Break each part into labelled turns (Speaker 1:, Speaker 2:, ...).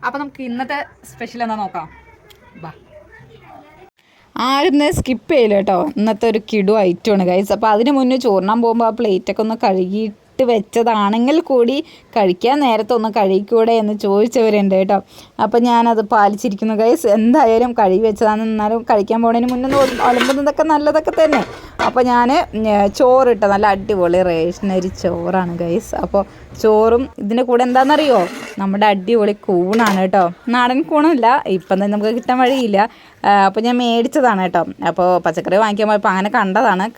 Speaker 1: അപ്പോൾ നമുക്ക് ഇന്നത്തെ സ്പെഷ്യൽ എന്താ നോക്കാം. ബാ,
Speaker 2: ആരും സ്കിപ്പ് ചെയ്യില്ല കേട്ടോ. ഇന്നത്തെ ഒരു കിടു ഐറ്റമാണ് ഗൈസ്. അപ്പോൾ അതിന് മുന്നേ ചോറിനാൻ പോകുമ്പോൾ ആ പ്ലേറ്റൊക്കെ ഒന്ന് കഴുകിയിട്ട് വെച്ചതാണെങ്കിൽ കൂടി കഴിക്കാൻ നേരത്തെ ഒന്ന് കഴുകിക്കൂടെ എന്ന് ചോദിച്ചവരുണ്ട് കേട്ടോ. അപ്പോൾ ഞാനത് പാലിച്ചിരിക്കുന്നു ഗൈസ്. എന്തായാലും കഴുകി വെച്ചതാണെന്ന്, എന്നാലും കഴിക്കാൻ പോകുന്നതിന് മുന്നേ ഒലമ്പുന്നതൊക്കെ നല്ലതൊക്കെ തന്നെ. അപ്പോൾ ഞാൻ ചോറിട്ട നല്ല അടിപൊളി റേഷനരി ചോറാണ് ഗൈസ്. അപ്പോൾ ചോറും ഇതിൻ്റെ കൂടെ എന്താണെന്നറിയോ, നമ്മുടെ അടിപൊളി കൂണാണ് കേട്ടോ. നാടൻ കൂണില്ല, ഇപ്പം തന്നെ നമുക്ക് കിട്ടാൻ വഴിയില്ല. അപ്പോൾ ഞാൻ മേടിച്ചതാണ് കേട്ടോ. അപ്പോൾ പച്ചക്കറി വാങ്ങിക്കാൻ പോയപ്പോൾ അങ്ങനെ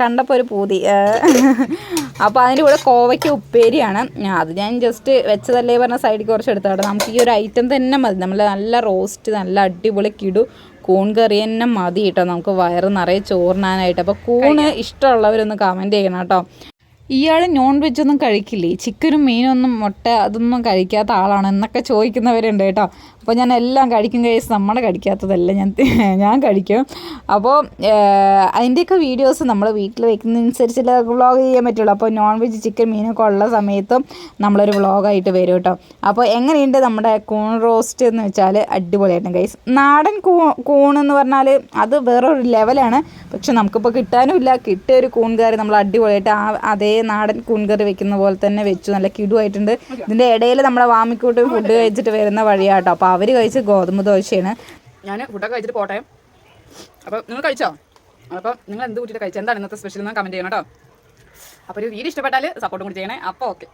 Speaker 2: കണ്ടപ്പോൾ ഒരു പൂതി. അപ്പോൾ അതിൻ്റെ കൂടെ കോവയ്ക്ക് ഉപ്പേരിയാണ്. അത് ഞാൻ ജസ്റ്റ് വെച്ചതല്ലേ പറഞ്ഞ സൈഡിൽ കുറച്ച് എടുത്തോട്ടെ. നമുക്ക് ഈ ഒരു ഐറ്റം തന്നെ മതി. നമ്മൾ നല്ല റോസ്റ്റ്, നല്ല അടിപൊളി കിടു കൂൺ കറി തന്നെ മതി കേട്ടോ. നമുക്ക് വയറ് നിറയെ ചോറിനാനായിട്ട്. അപ്പോൾ കൂണ് ഇഷ്ടമുള്ളവരൊന്ന് കമൻറ്റ് ചെയ്യണം കേട്ടോ. ഇയാൾ നോൺ വെജ് ഒന്നും കഴിക്കില്ലേ, ചിക്കനും മീനൊന്നും മുട്ട അതൊന്നും കഴിക്കാത്ത ആളാണ് എന്നൊക്കെ ചോദിക്കുന്നവരുണ്ട് കേട്ടോ. അപ്പോൾ ഞാൻ എല്ലാം കഴിക്കും കേസ്, നമ്മുടെ കഴിക്കാത്തതല്ല ഞാൻ കഴിക്കും. അപ്പോൾ അതിൻ്റെയൊക്കെ വീഡിയോസ് നമ്മൾ വീട്ടിൽ വെക്കുന്നതനുസരിച്ചുള്ള വ്ളോഗ് ചെയ്യാൻ പറ്റുള്ളൂ. അപ്പോൾ നോൺ വെജ് ചിക്കൻ മീനൊക്കെ ഉള്ള സമയത്തും നമ്മളൊരു വ്ളോഗായിട്ട് വരും കേട്ടോ. അപ്പോൾ എങ്ങനെയുണ്ട് നമ്മുടെ കൂൺ റോസ്റ്റ് എന്ന് വെച്ചാൽ അടിപൊളിയായിട്ട് ഗൈസ്. നാടൻ കൂണെന്ന് പറഞ്ഞാൽ അത് വേറൊരു ലെവലാണ്. പക്ഷെ നമുക്കിപ്പോൾ കിട്ടാനുമില്ല. കിട്ടിയ ഒരു കൂൺ കറി നമ്മൾ അടിപൊളിയായിട്ട് അതേ നാടൻ കൂൺ കറി വെക്കുന്ന പോലെ തന്നെ വെച്ചു. നല്ല കിടുവായിട്ടുണ്ട്. ഇതിൻ്റെ ഇടയിൽ നമ്മുടെ വാമിക്കൂട്ട് ഫുഡ് കഴിച്ചിട്ട് വരുന്ന വഴിയാട്ടോ. അപ്പോൾ അവർ കഴിച്ച് ഗോതമ്പ് ദോശയാണ്.
Speaker 1: ഞാൻ ഫുഡൊക്കെ കഴിച്ചിട്ട് പോട്ടെ. അപ്പോൾ നിങ്ങൾ കഴിച്ചോ? അപ്പോൾ നിങ്ങൾ എന്ത് കൂട്ടിയിട്ട് കഴിച്ചോ, എന്താണ് ഇന്നത്തെ സ്പെഷ്യൽ എന്ന് കമൻറ്റ് ചെയ്യണം കേട്ടോ. അപ്പോൾ ഒരു വീഡിയോ ഇഷ്ടപ്പെട്ടാൽ സപ്പോർട്ടും കൂടി ചെയ്യണേ. അപ്പോൾ ഓക്കെ.